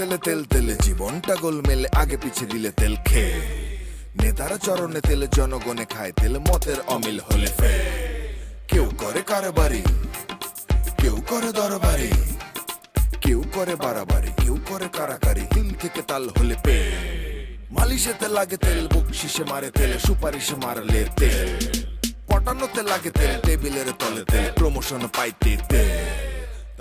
তেলে তেল তেলে জীবনটা গোলমেলে, আগে পিছে দিলে তেল খেয়ে। নেতারা চরণে তেলে জনগণে খায় তেল, মতের অমিল হলে ফে। কেউ করে কারবারি, কেউ করে দরবারি, কেউ করে বাড়াবাড়ি, কেউ করে কারাকারি, তিল থেকে তাল হলে পে। মালিশেতে লাগে তেল, বকশিসে মারে তেল, সুপারিশে মারলে তেল, পটানোতে লাগে তেল, টেবিলের তলে তেল, প্রমোশন পাইতে তেল।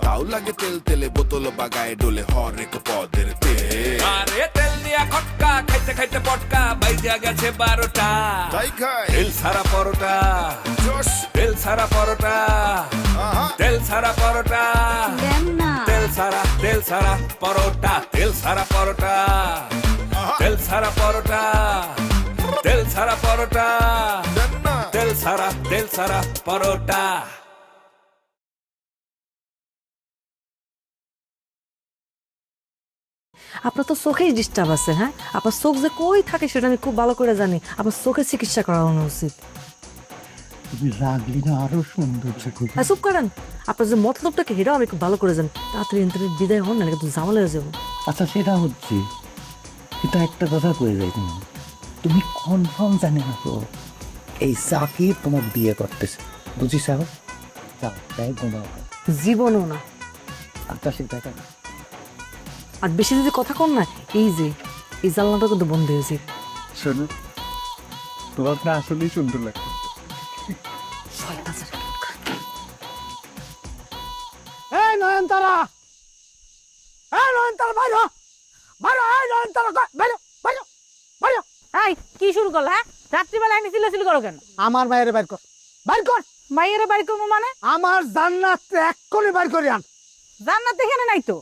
তাও লাগে তেল তেলে, বোতল বাগায় ডোলে হরেক পদের তেল। আরে তেল দিয়া খটকা খাইতে খাইতে পটকা বাইজা গেছে 12টা। তাই খায় তেল ছাড়া পরোটা, জোশ। তেল ছাড়া পরোটা, আহা, তেল ছাড়া পরোটা, দেন না। তেল ছাড়া পরোটা, তেল ছাড়া পরোটা, আহা, তেল ছাড়া পরোটা, তেল ছাড়া পরোটা, দেন না। তেল ছাড়া পরোটা। আপনার তো চোখেই ডিস্টার্ব আছে। হ্যাঁ, আপনার চোখ যে কই থাকে সেটা আমি খুব ভালো করে জানি। আপনার চোখের চিকিৎসা করানো উচিত। তুমি রাগলি না আরো সুন্দর থাকবে। হ্যাঁ, চুপ করেন। আপনার যে মতলবটাকে হেরাও আমি খুব ভালো করে জানি। তাড়াতাড়ি ইন্টারনেট বিদায় হন, না কিন্তু ঝামেলা হয়ে যাবো। আচ্ছা সেটা হচ্ছে, কিন্তু একটা কথা কয়ে যাই, তুমি কনফার্ম জানে না তো এই সাকিব তোমার বিয়ে করতেছে, বুঝিস? যাও তাই ঘুমাও। জীবনও না। আচ্ছা সেটা কেন? আর বেশি যদি কথা কন না, এই যে এই জানলাটা কিন্তু বন্ধ হয়েছে। শোনো, তোমার না আসলেই সুন্দর লাগে। এই নয়নতারা, এই নয়নতারা বাইরো, বাইরো, এই নয়নতারা বাইরো, বাইরো, বাইরো। এই কি শুরু করলো? হ্যাঁ, রাত্রিবেলা এনে চিল্লাচিল্লি করো কেন? আমার মায়ের বাইর কর, বাইর কর। মাইয়ের বাড়ি করবো মানে? আমার জান্নাত এক্ষুনি বাইর করে আন। জান্নাত এখানে নাই তো।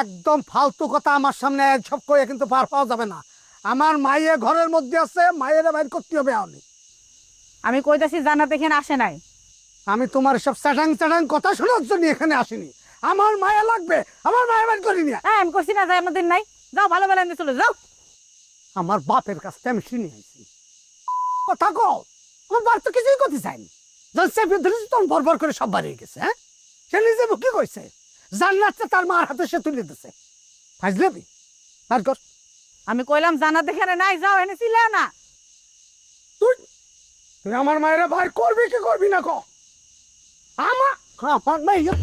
একদম ফালতু কথা আমার সামনে সব করে কিন্তু পার পাওয়া যাবে না। আমার মায়ে ঘরের মধ্যে আছে, মায়ের বাইর করতে হবে। আমি কইতাছি জান্নাত এখানে আসে নাই। আমি তোমার সব চ্যাটাং চ্যাটাং কথা শোনার জন্য এখানে আসিনি। আমার মায়া লাগবে, আমার মায়া বাইর করিনি। হ্যাঁ, আমি করছি না জান্নাতের নাই। যাও, ভালো বেলা এনে চলে যাও। আমার বাপের কাছ থেকে আমি শুনে আইছি কথা কও। আমার বাপ তো কিছুই করতে চাইনি, তখন বরবর করে সব বাড়িয়ে গেছে। হ্যাঁ, সে নিজে কি কইছে? জান্নাতটা তার মার হাতে সে তুলে দিছে। ফাজলামি বাইর কর। আমি কইলাম জান্নাত এখানে নাই, যাও এনে চিল্লাও না। তুই তুই আমার মায়েরা বাইর করবি কি করবি না? কো আমার মাইয়া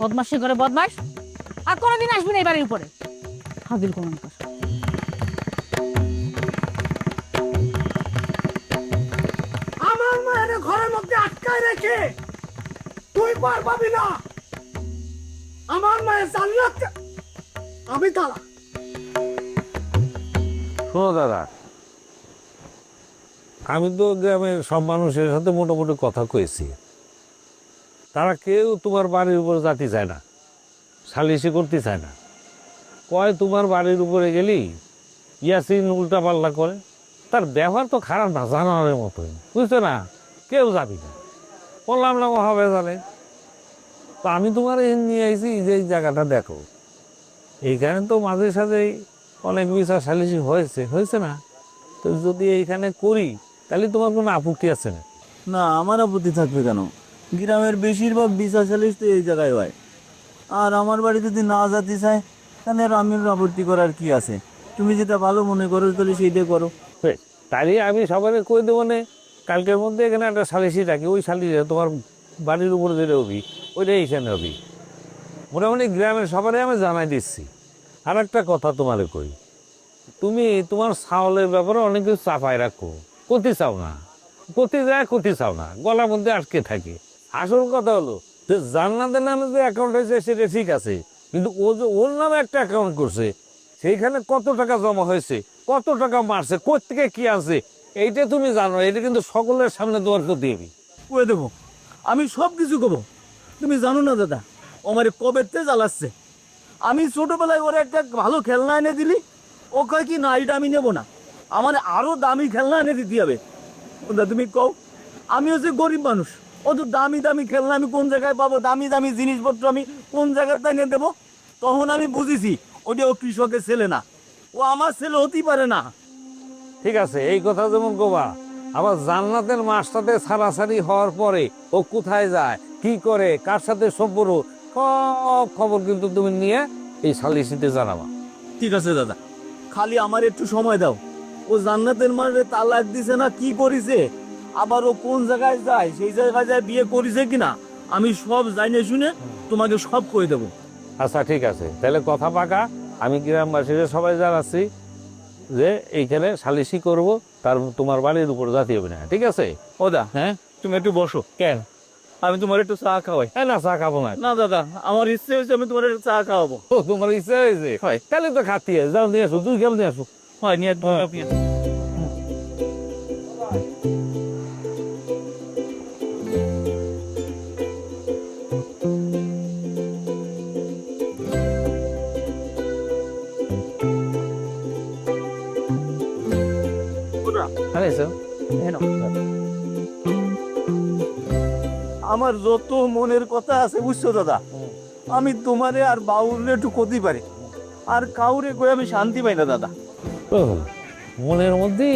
বদমাশি করে বদমাশ, আর কোনোদিন আসবি না এই বাড়ির উপরে। হাবিল কোন আমার মায়ের ঘরের মধ্যে আটকায় রেখে তুই পার পাবি না। আমার মায়ের জান্নাত আমি তালা। শোনো দাদা, আমি তো গ্রামের সব মানুষের সাথে মোটামুটি কথা কয়েছি, তারা কেউ তোমার বাড়ির উপরে যেতে চায় না, সালিশি করতে চায় না। কয় তোমার বাড়ির উপরে গেলি ইয়াসিন উল্টা পাল্লা করে, তার ব্যবহার তো খারাপ না, জানোয়ারের মতোই, বুঝছো না? কেউ যাবি না। বললাম না হবে জানে। তো আমি তোমার নিয়ে আইছি যে এই জায়গাটা দেখো, এইখানে তো মাঝে সাঝেই অনেক বিচার সালিশি হয়েছে না? তো যদি এইখানে করি তাহলে তোমার কোনো আপত্তি আছে না? না, আমার আপত্তি থাকবে কেন? গ্রামের বেশিরভাগ বিচার সালিশ তো এই জায়গায় হয়। আর আমার বাড়ি যদি না যেতে চায় তাহলে আর আমি আপত্তি করার কি আছে? তুমি যেটা ভালো মনে করো তাহলে সেইটাই করো। তাহলে আমি সবাই কই দেবো না, কালকের মধ্যে এখানে একটা সালিশি রাখি, ওই সালিশে তোমার বাড়ির উপরে যেটা হবি ওইটাই এইখানে হবি। মোটামুটি গ্রামের সবারই আমি জানাই দিচ্ছি। আর একটা কথা তোমারে কই, তুমি তোমার ছাওলের ব্যাপারে অনেক কিছু চাপায় রাখো, করতে চাও না, করতে চাও না, গলার মধ্যে আটকে থাকে। আসল কথা হলো যে জান্নাতের নামে যে অ্যাকাউন্ট হয়েছে সেটা ঠিক আছে, কিন্তু ও যে ওর নামে একটা অ্যাকাউন্ট করছে, সেইখানে কত টাকা জমা হয়েছে, কত টাকা মারছে, কোত্থেকে কি আছে, এইটা তুমি জানো। এটা কিন্তু সকলের সামনে তোমার তো দিবি কয়ে দেবো, আমি সব কিছু করবো। তুমি জানো না দাদা, ও আমার কবেতে জ্বালাচ্ছে। আমি ছোটবেলায় ওর একটা ভালো খেলনা এনে দিলি, ও কয় কি না এটা আমি নেবো না, আমার আরো দামি খেলনা এনে দিতে হবে। তুমি কও, আমি হচ্ছে গরিব মানুষ, ও তো দামি দামি খেলনা আমি কোন জায়গায় পাবো? দামি দামি জিনিসপত্র আমি কোন জায়গাতে এনে দেবো? তখন আমি বুঝেছি ওটা ও কৃষকের ছেলে না, ও আমার ছেলে হতেই পারে না। ঠিক আছে, এই কথা যেমন কবা, আবার জান্নাতের মার সাথে ছাড়াছাড়ি হওয়ার পরে ও কোথায় যায়, কি করে, কার সাথে সম্পর্ক, সব খবর কিন্তু তুমি নিয়ে এই সালিসিতে জানাবা। ঠিক আছে দাদা, খালি আমার একটু সময় দাও। ও জান্নাতের মাঝে তালাক দিছে না কি করিছে, আবার ও কোন জায়গায় যায়, সেই জায়গায় যায় বিয়ে করিছে কিনা, আমি সব জানে শুনে তোমাকে সব কই দেবো। আচ্ছা ঠিক আছে, তাহলে কথা পাকা। আমি গ্রামবাসীদের সবাই জানাচ্ছি যে এইখানে সালিসি করব, তার তোমার বাড়ির উপর জাতি হবে না, ঠিক আছে? ও দা, হ্যাঁ তুমি একটু বসো, কেন? আমি তোমার একটু চা খাওয়াই। হ্যাঁ না, চা খাবো না। না দাদা, আমার ইচ্ছে হয়েছে আমি তোমার একটু চা খাওয়াবো। ও তোমার ইচ্ছা হয়েছে? হয়। তাহলে তো খাতি যাও, নিয়ে আসো, দুই খেল নিয়ে আসো। হয় নিয়ে আমার যত মনের কথা আছে বুঝছো দাদা, আমি তোমারে আর বাউরে একটু করতে পারি, আর কাউরে কই আমি শান্তি পাই না দাদা। ও মনের মধ্যে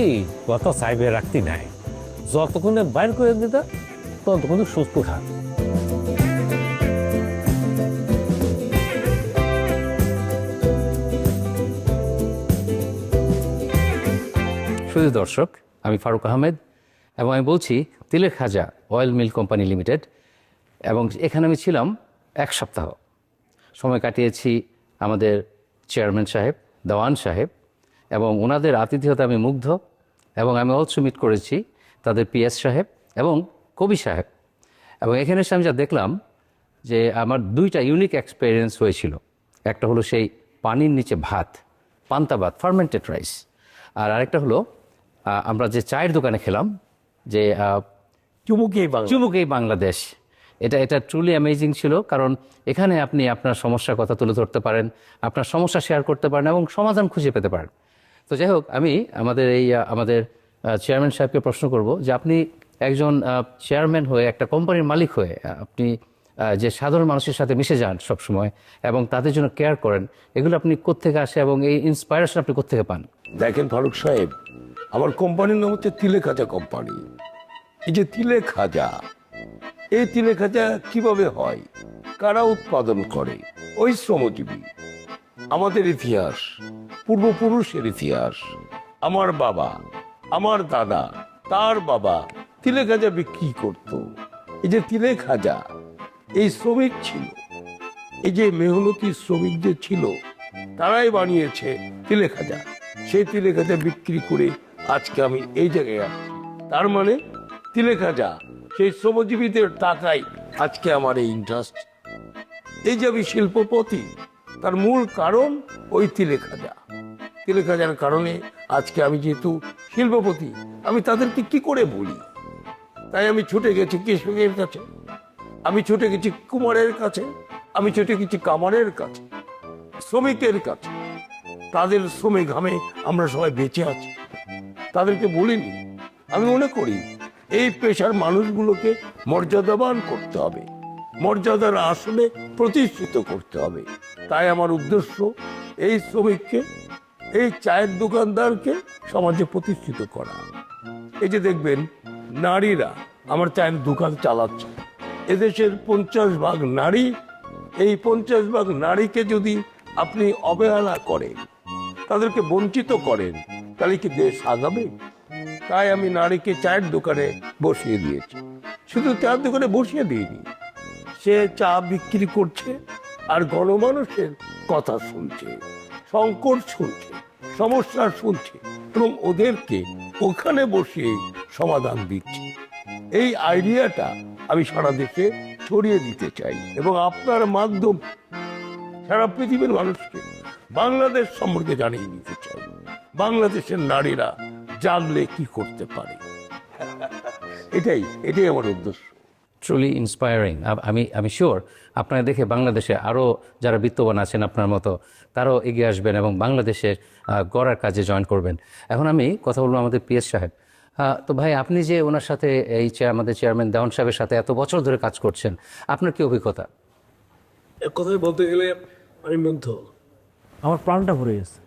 কথা চাইবে রাখতে নাই, যতক্ষণে বাইর করে দিতা ততক্ষণে সুস্থ থাক। শুধু দর্শক, আমি ফারুক আহমেদ এবং আমি বলছি তিলের খাজা অয়েল মিল কোম্পানি লিমিটেড, এবং এখানে আমি ছিলাম 1 সপ্তাহ। সময় কাটিয়েছি আমাদের চেয়ারম্যান সাহেব, দেওয়ান সাহেব, এবং ওনাদের আতিথেয়তা আমি মুগ্ধ। এবং আমি অলসো মিট করেছি তাদের পিএস সাহেব এবং কবি সাহেব। এবং এখানে এসে আমি যা দেখলাম যে আমার 2টা ইউনিক এক্সপিরিয়েন্স হয়েছিল। একটা হলো সেই পানির নিচে ভাত, পান্তা ভাত, ফার্মেন্টেড রাইস। আর আরেকটা হলো আমরা যে চায়ের দোকানে খেলাম, যে চুমুকেই বাংলাদেশ, এটা ট্রুলি অ্যামেজিং ছিল। কারণ এখানে আপনি আপনার সমস্যার কথা তুলে ধরতে পারেন, আপনার সমস্যা শেয়ার করতে পারেন এবং সমাধান খুঁজে পেতে পারেন। তো যাই হোক, আমি আমাদের চেয়ারম্যান সাহেবকে প্রশ্ন করব যে আপনি একজন চেয়ারম্যান হয়ে, একটা কোম্পানির মালিক হয়ে, আপনি যে সাধারণ মানুষের সাথে মিশে যান সবসময় এবং তাদের জন্য কেয়ার করেন, এগুলো আপনি কোত্থেকে আসে এবং এই ইন্সপায়ারেশন আপনি কোত্থেকে পান? দেখেন ফারুক সাহেব, আমার কোম্পানির নাম হচ্ছে তিলে খাজা কোম্পানি। এই যে তিলে খাজা, এই তিলে খাজা কিভাবে হয়, কারা উৎপাদন করে, ওই শ্রমজীবী। আমাদের ইতিহাস, পূর্বপুরুষের ইতিহাস, আমার বাবা, আমার দাদা, তার বাবা তিলে খাজা বিক্রি করত। এই যে তিলে খাজা, এই শ্রমিক ছিল, এই যে মেহনতি শ্রমিক যে ছিল, তারাই বানিয়েছে তিলে খাজা। সেই তিলে খাজা বিক্রি করে আজকে আমি এই জায়গায় আসছি। তার মানে তিলে খাজা, সেই শ্রমজীবীদের টাকায় আজকে আমার এই ইন্টারেস্ট। এই যে আমি শিল্পপতি, তার মূল কারণ ওই তিলে খাজা। তিলে খাজার কারণে আজকে আমি যেহেতু শিল্পপতি, আমি তাদেরকে কি করে বলি? তাই আমি ছুটে গেছি কৃষকের কাছে, আমি ছুটে গেছি কুমারের কাছে, আমি ছুটে গেছি কামারের কাছে, শ্রমিকের কাছে। তাদের শ্রমে ঘামে আমরা সবাই বেঁচে আছি, তাদেরকে বলিনি। আমি মনে করি এই পেশার মানুষগুলোকে মর্যাদাবান করতে হবে, মর্যাদার আসনে প্রতিষ্ঠিত করতে হবে। তাই আমার উদ্দেশ্য এই শ্রমিককে, এই চায়ের দোকানদারকে সমাজে প্রতিষ্ঠিত করা। এই যে দেখবেন নারীরা আমার চায়ের দোকান চালাচ্ছে, এদেশের 50% নারী। এই 50% নারীকে যদি আপনি অবহেলা করেন, তাদেরকে বঞ্চিত করেন, তাহলে কি দেশ আগাবে? তাই আমি নারীকে চায়ের দোকানে বসিয়ে দিয়েছি। শুধু চায়ের দোকানে বসিয়ে দিইনি, সে চা বিক্রি করছে আর গণমানুষের কথা শুনছে, সংকট শুনছে, সমস্যা শুনছে এবং ওদেরকে ওখানে বসিয়ে সমাধান দিচ্ছে। এই আইডিয়াটা আমি সারা দেশে ছড়িয়ে দিতে চাই এবং আপনার মাধ্যম সারা পৃথিবীর মানুষকে বাংলাদেশ সম্পর্কে জানিয়ে দিতে চাই। বাংলাদেশের নারীরা জানলে কি করতে পারে, এটাই আমার উদ্দেশ্য। Truly inspiring. আমি শিওর আপনারা দেখে বাংলাদেশে আরও যারা বিত্তবান আছেন আপনার মতো, তারাও এগিয়ে আসবেন এবং বাংলাদেশের গড়ার কাজে জয়েন করবেন। এখন আমি কথা বলবো আমাদের পিএস সাহেব। তো ভাই, আপনি যে ওনার সাথে আমাদের চেয়ারম্যান দেওয়ান সাহেবের সাথে এত বছর ধরে কাজ করছেন, আপনার কি অভিজ্ঞতা? এক কথায় বলতে গেলে আমি মুগ্ধ, আমার প্রাণটা ভরে গেছে।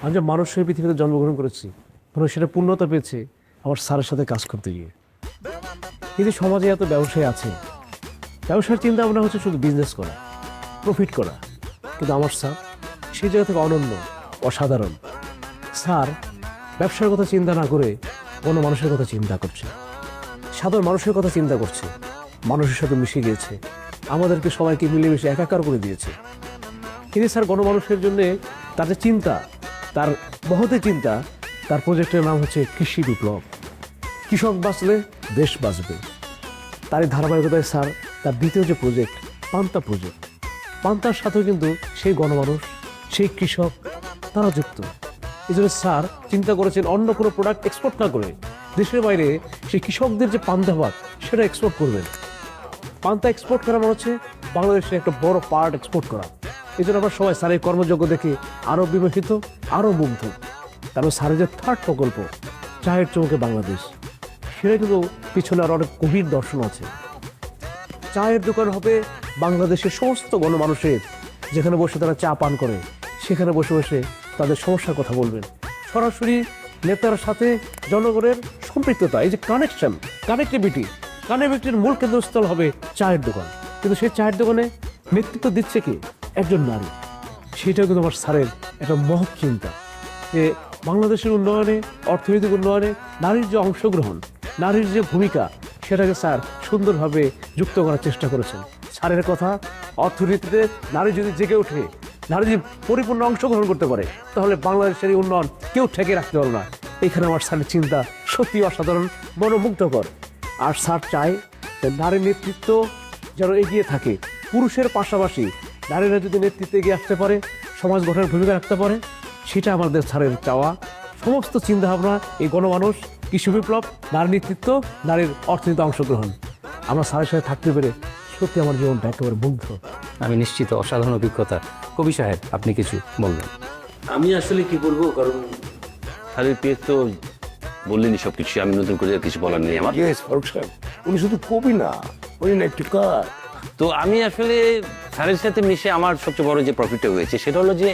আমি যে মানুষের পৃথিবীতে জন্মগ্রহণ করেছি, সেটা পূর্ণতা পেয়েছে আমার স্যারের সাথে কাজ করতে গিয়ে। কিন্তু সমাজে এত ব্যবসায়ী আছে, ব্যবসার চিন্তা ভাবনা হচ্ছে শুধু বিজনেস করা, প্রফিট করা। কিন্তু আমার স্যার সেই জায়গা থেকে অনন্য, অসাধারণ। স্যার ব্যবসার কথা চিন্তা না করে কোনো মানুষের কথা চিন্তা করছে, সাধারণ মানুষের কথা চিন্তা করছে, মানুষের সাথে মিশে গিয়েছে, আমাদেরকে সবাইকে মিলেমিশে একাকার করে দিয়েছে। তিনি স্যার গণমানুষের জন্যে তার যে চিন্তা, তার মহতে চিন্তা, তার প্রজেক্টের নাম হচ্ছে কৃষি বিপ্লব। কৃষক বাঁচলে দেশ বাঁচবে। তার এই ধারাবাহিকতায় স্যার তার দ্বিতীয় যে প্রজেক্ট, পান্তা প্রজেক্ট, পান্তার সাথেও কিন্তু সেই গণমানুষ, সেই কৃষক তারা যুক্ত। এই জন্য স্যার চিন্তা করেছেন অন্য কোনো প্রোডাক্ট এক্সপোর্ট না করে দেশের বাইরে সেই কৃষকদের যে পান্তা ভাত সেটা এক্সপোর্ট করবেন। পান্তা এক্সপোর্ট করা মানে হচ্ছে বাংলাদেশের একটা বড় পার্ট এক্সপোর্ট করা। এই জন্য আমরা সবাই স্যারের কর্মযোগ্য দেখে আরও বিমোহিত, আরও মুগ্ধ। কারণ স্যারের যে থার্ড প্রকল্প চায়ের চমকে বাংলাদেশ, সেটা কিন্তু পিছনে আরও অনেক গভীর দর্শন আছে। চায়ের দোকান হবে বাংলাদেশের সমস্ত গণমানুষের, যেখানে বসে তারা চা পান করে সেখানে বসে বসে তাদের সমস্যার কথা বলবেন। সরাসরি নেতার সাথে জনগণের সম্পৃক্ততা, এই যে কানেকশন, কানেক্টিভিটির মূল কেন্দ্রস্থল হবে চায়ের দোকান। কিন্তু সেই চায়ের দোকানে নেতৃত্ব দিচ্ছে কি? একজন নারী। সেটাও কিন্তু আমার স্যারের একটা মহৎ চিন্তা যে বাংলাদেশের উন্নয়নে, অর্থনৈতিক উন্নয়নে নারীর যে অংশগ্রহণ, নারীর যে ভূমিকা, সেটাকে স্যার সুন্দরভাবে যুক্ত করার চেষ্টা করেছেন। স্যারের কথা, অর্থনীতিতে নারী যদি জেগে ওঠে, নারী যদি পরিপূর্ণ অংশগ্রহণ করতে পারে, তাহলে বাংলাদেশের এই উন্নয়ন কেউ ঠেকে রাখতে পারবে না। এখানে আমার স্যারের চিন্তা সত্যি অসাধারণ, মনোমুগ্ধকর। আর স্যার চায় যে নারীর নেতৃত্ব যেন এগিয়ে থাকে, পুরুষের পাশাপাশি নারীরা যদি নেতৃত্বে এগিয়ে আসতে পারে, সমাজ গঠনের ভূমিকা রাখতে পারে, সেটা আমাদের স্যারের চাওয়া। সমস্ত চিন্তাভাবনা, এই গণমানুষ, কৃষি বিপ্লব, নারী নেতৃত্ব, নারীর অর্থনীতিতে অংশগ্রহণ, আমরা স্যারের সাথে থাকতে পেরে সত্যি আমার জীবনটা একেবারে মুগ্ধ। আমি নিশ্চিত অসাধারণ অভিজ্ঞতা। কবি সাহেব, আপনি কিছু বলবেন? আমি আসলে কি বলবো, কারণ স্যারের পেয়ে তো বললেনই সব কিছু, আমি নতুন করে আর কিছু বলার নেই আমার। ফারুক সাহেব উনি শুধু কবি না, উনি নাট্যকার। তো আমি আসলে স্যারের সাথে মিশে আমার সবচেয়ে বড় যে প্রফিটটা হয়েছে সেটা হলো যে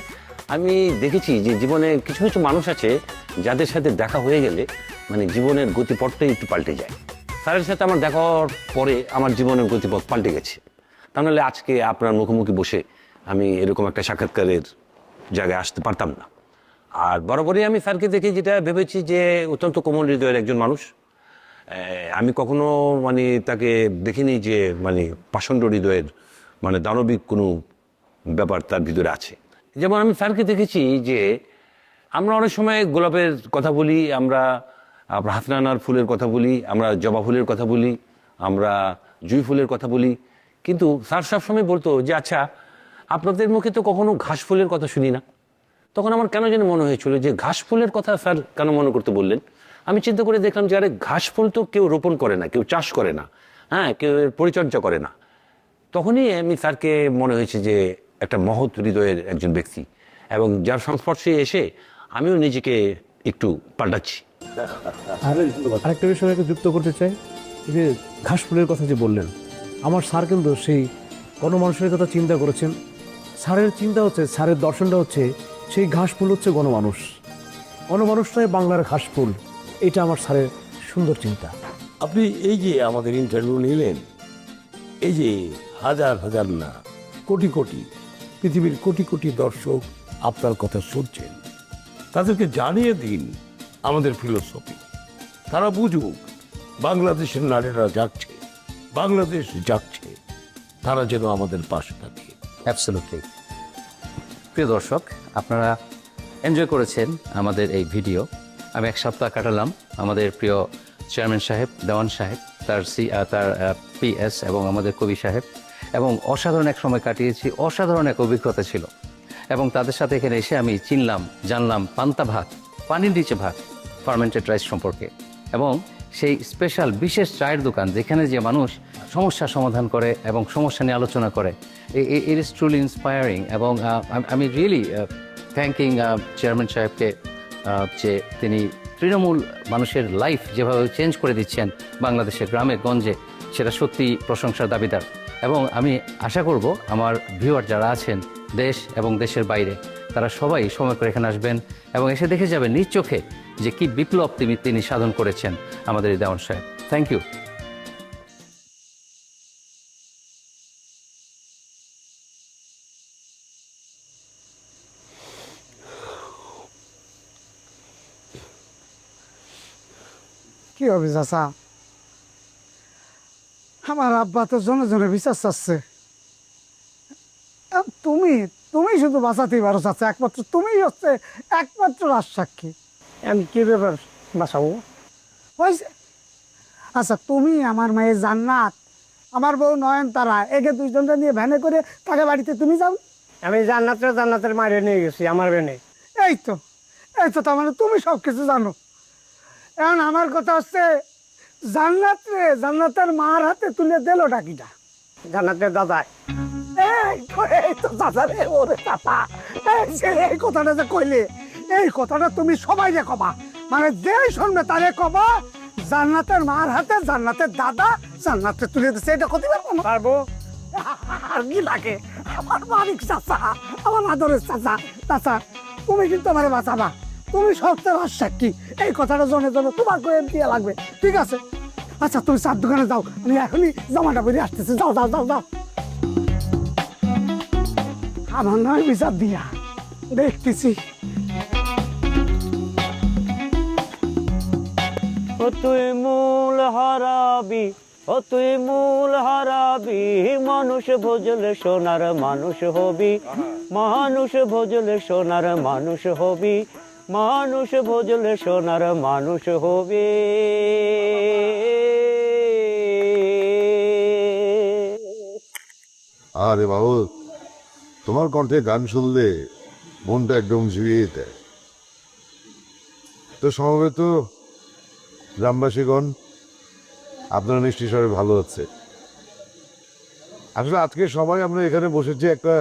আমি দেখেছি যে জীবনে কিছু কিছু মানুষ আছে যাদের সাথে দেখা হয়ে গেলে মানে জীবনের গতিপথটাই একটু পাল্টে যায়। স্যারের সাথে আমার দেখা হওয়ার পরে আমার জীবনের গতিপথ পাল্টে গেছে। তাহলে আজকে আপনার মুখোমুখি বসে আমি এরকম একটা সাক্ষাৎকারের জায়গায় আসতে পারতাম না। আর বরাবরই আমি স্যারকে দেখে যেটা ভেবেছি যে অত্যন্ত কোমল হৃদয়ের একজন মানুষ। আমি কখনো মানে তাকে দেখিনি যে মানে পাষণ্ড হৃদয়ের মানে দানবিক কোনো ব্যাপার তার ভিতরে আছে। যেমন আমি স্যারকে দেখেছি যে আমরা অনেক সময় গোলাপের কথা বলি, আমরা হাতনানার ফুলের কথা বলি, আমরা জবা ফুলের কথা বলি, আমরা জুঁই ফুলের কথা বলি, কিন্তু স্যার সবসময় বলতো যে আচ্ছা আপনাদের মুখে তো কখনো ঘাস ফুলের কথা শুনি না। তখন আমার কেন যেন মনে হয়েছিল যে ঘাস ফুলের কথা স্যার কেন মনে করতে বললেন। আমি চিন্তা করে দেখলাম যে আরে ঘাস ফুল তো কেউ রোপণ করে না, কেউ চাষ করে না, হ্যাঁ, কেউ এর পরিচর্যা করে না। তখনই আমি স্যারকে মনে হয়েছে যে একটা মহৎ হৃদয়ের একজন ব্যক্তি, এবং যার সংস্পর্শে এসে আমিও নিজেকে একটু পাল্টাচ্ছি। আরেকটা বিষয় যুক্ত করতে চাই, যে ঘাস ফুলের কথা যে বললেন, আমার স্যার কিন্তু সেই গণমানুষের কথা চিন্তা করেছেন। স্যারের চিন্তা হচ্ছে, স্যারের দর্শনটা হচ্ছে সেই ঘাস ফুল হচ্ছে গণমানুষ, গণমানুষটাই বাংলার ঘাস ফুল। এটা আমার স্যারের সুন্দর চিন্তা। আপনি এই যে আমাদের ইন্টারভিউ নিলেন, এই যে হাজার হাজার না কোটি কোটি পৃথিবীর কোটি কোটি দর্শক আপনার কথা শুনছেন, তাদেরকে জানিয়ে দিন আমাদের ফিলোসফি। তারা বুঝুক বাংলাদেশের নারীরা জাগছে, বাংলাদেশ জাগছে, তারা যেন আমাদের পাশে থাকে। অ্যাবসলিউটলি। প্রিয় দর্শক, আপনারা এনজয় করেছেন আমাদের এই ভিডিও। আমি এক সপ্তাহ কাটালাম আমাদের প্রিয় চেয়ারম্যান সাহেব, দেওয়ান সাহেব, তার পিএস এবং আমাদের কবি সাহেব, এবং অসাধারণ এক সময় কাটিয়েছি। অসাধারণ এক অভিজ্ঞতা ছিল, এবং তাদের সাথে এখানে এসে আমি চিনলাম, জানলাম পান্তা ভাত, পানির নিচে ভাত, ফার্মেন্টেড রাইস সম্পর্কে, এবং সেই স্পেশাল বিশেষ চায়ের দোকান যেখানে যে মানুষ সমস্যা সমাধান করে এবং সমস্যা নিয়ে আলোচনা করে। It is truly inspiring. এবং আমি রিয়েলি থ্যাঙ্কিং চেয়ারম্যান সাহেবকে যে তিনি তৃণমূল মানুষের লাইফ যেভাবে চেঞ্জ করে দিচ্ছেন বাংলাদেশের গ্রামে গঞ্জে, সেটা সত্যি প্রশংসার দাবিদার। এবং আমি আশা করব আমার ভিউয়ার যারা আছেন দেশ এবং দেশের বাইরে, তারা সবাই সময় করে এখানে আসবেন এবং এসে দেখে যাবেন নিজ চোখে যে কি বিপ্লব তিনি সাধন করেছেন আমাদের এই দেওয়ান সাহেব। Thank you. কি হবে চাচা, আমার আব্বা তো জনে জনে বিচার চাচ্ছে। তুমি তুমি শুধু বাঁচাতেই পারো চাচা, একমাত্র তুমিই হচ্ছে একমাত্র রাজসাক্ষী। আমি কি ব্যাপার বাঁচাবো? হয়েছে। আচ্ছা, তুমি আমার মেয়ে জান্নাত, আমার বউ নয়নতারা, একে দুইজনটা নিয়ে ভ্যানে করে তাকে বাড়িতে তুমি যাও। আমি জান্নাতের মারিয়ে নিয়ে গেছি আমার বেনে। এই তো তার মানে তুমি সব কিছু জানো। এখন আমার কথা হচ্ছে, জান্নাতের মার হাতে তুলে দিল ডাকিটা জান্নাতের দাদাই। এই তো দাদা রে, ওরে চাচা, এই কথাটা যে কইলে, এই কথাটা তুমি সবাই রে কবা, মানে যে শুনবে তারে কবা জান্নাতের মার হাতে জান্নাতের দাদা জান্নাতে তুলে দিচ্ছে। এটা করতে পারবো না? পারবো। আর কি লাগে, আমার মালিক চাচা, আমার আদরের চাচা। চাচা, তুমি কিন্তু আমার বাঁচাবা, তুমি সবচেয়ে রাজসাক্ষী। এই কথাটা জনে জনে তোমার করে দিয়ে লাগবে, ঠিক আছে? আচ্ছা, তুমি চার দোকানে যাও, আমি এখনই জামাটা পরে আসতেছি। যাও যাও যাও যাও। আমার নয় বিচার দিয়া দেখতেছি। ও তুই মূল হারাবি, ও তুই মূল হারাবি, মানুষ ভজলে সোনার মানুষ হবি, মানুষ ভজলে সোনার মানুষ হবি, মানুষ ভজলে সোনার মানুষ হবি। আরে বাবু, তোমার কণ্ঠে গান শুনলে মনটা একদম জুড়িয়ে দেয়। তো সমবেত গ্রামবাসীগণ, আপনারা নিশ্চয়ই সবাই ভালো আছে। আসলে আজকে সবাই আমরা এখানে বসেছি একটা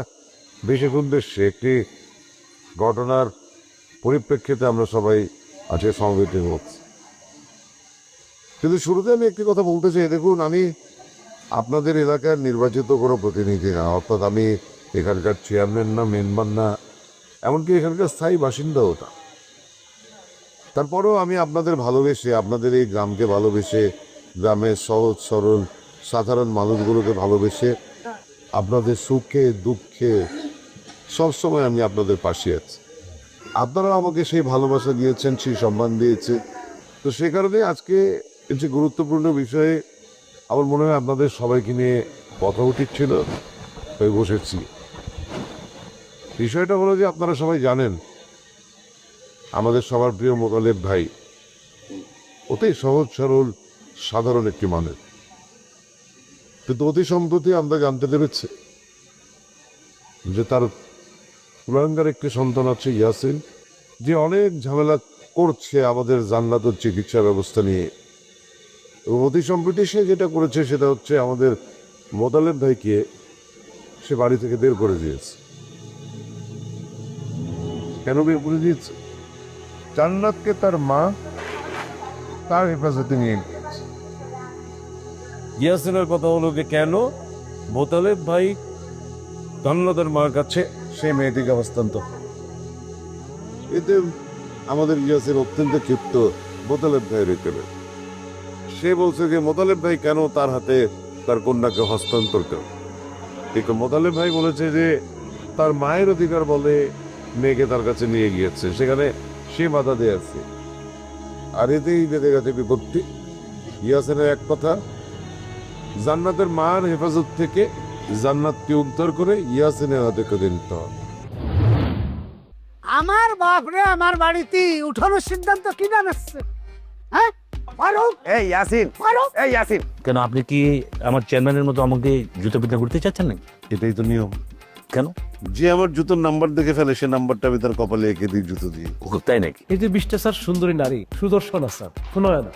বিশেষ উদ্দেশ্যে, একটি ঘটনার পরিপ্রেক্ষিতে আমরা সবাই আজকে সমবেত হচ্ছি। কিন্তু শুরুতে আমি একটি কথা বলতে চাই। দেখুন, আমি আপনাদের এলাকার নির্বাচিত কোনো প্রতিনিধি না, অর্থাৎ আমি এখানকার চেয়ারম্যান না, মেম্বার না, এমনকি এখানকার স্থায়ী বাসিন্দাও না। তারপরেও আমি আপনাদের ভালোবেসে, আপনাদের এই গ্রামকে ভালোবেসে, গ্রামের সহজ সরল সাধারণ মানুষগুলোকে ভালোবেসে, আপনাদের সুখে দুঃখে সবসময় আমি আপনাদের পাশে আছি। আপনারা আমাকে সেই ভালোবাসা দিয়েছেন, সেই সম্মান দিয়েছে। তো সে কারণে আজকে যে গুরুত্বপূর্ণ বিষয়ে আমার মনে হয় আপনাদের সবাইকে নিয়ে কথা উচিত ছিল, হয়ে বসেছি। বিষয়টা হলো যে আপনারা সবাই জানেন আমাদের সবার প্রিয় মোতালেব ভাই অতি সহজ সরল সাধারণ একটি মানুষ, কিন্তু অতি সম্প্রতি আমরা জানতে পেরেছি যে তার কুলাঙ্গার একটি সন্তান আছে ইয়াসিন, যে অনেক ঝামেলা করছে আমাদের জান্নাতের চিকিৎসা ব্যবস্থা নিয়ে। এবং অতি সম্প্রতি সে যেটা করেছে সেটা হচ্ছে আমাদের মোতালেব ভাইকে সে বাড়ি থেকে বের করে দিয়েছে। কেন বের করে দিয়েছে? জান্নাতকে তার মা তার হেফাজতে নিয়ে গিয়েছে। ইয়াসিনের কথা হলো যে কেন মোতালেব ভাই জান্নাতের মার কাছে সেই মেয়েটিকে হস্তান্তর। এতে আমাদের ইয়াসিন অত্যন্ত ক্ষিপ্ত মোতালেব ভাইয়ের উপরে। সে বলছে যে মোতালেব ভাই কেন তার হাতে তার কন্যাকে হস্তান্তর করে। কিন্তু মোতালেব ভাই বলেছে যে তার মায়ের অধিকার বলে মেয়েকে তার কাছে নিয়ে গিয়েছে, সেখানে সে বাধা দিয়ে আছে। আর এতেই বেঁধে গেছে বিপত্তি। ইয়াসিনের এক কথা, জান্নাতের মার হেফাজত থেকে জান্নাতকে উদ্ধার করে ইয়াসিনের হাতে করে দিতে হবে। আমার বাপরে আমার বাড়িতে উঠানোর সিদ্ধান্ত কি জানাচ্ছে? হ্যাঁ ফারুক, এই ইয়াসিন, ফারুক, এই ইয়াসিন, কেন আপনি কি আমার চেয়ারম্যানের মতো আমাকে জুতো পিটা করতে চাচ্ছেন না? এটাই তো নিয়ম। কেন? যে আমার জুতোর নাম্বার দেখে ফেলে সে নাম্বারটা আমি তার কপালে এঁকে দিই জুতো দিয়ে। তাই নাকি? এই যে 20টা স্যার সুন্দরী নারী সুদর্শনা স্যার, শোনায় না,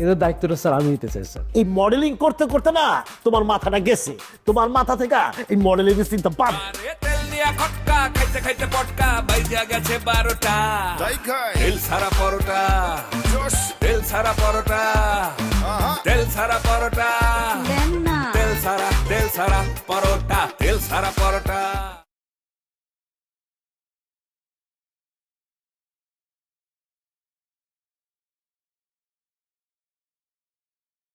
এদের দায়িত্বটা স্যার আমি নিতে চাই স্যার। এই মডেলিং করতে করতে না তোমার মাথাটা গেছে, তোমার মাথা থেকে এই মডেলিং এর চিন্তা বাদ। আরে তেল দিয়া খটকা খাইতে খাইতে পটকা বাইজা গেছে 12টা। তাই খাই তেল ছাড়া পরোটা, তেল ছাড়া পরোটা, তেল ছাড়া পরোটা, তেল ছাড়া পরোটা, তেল ছাড়া পরোটা।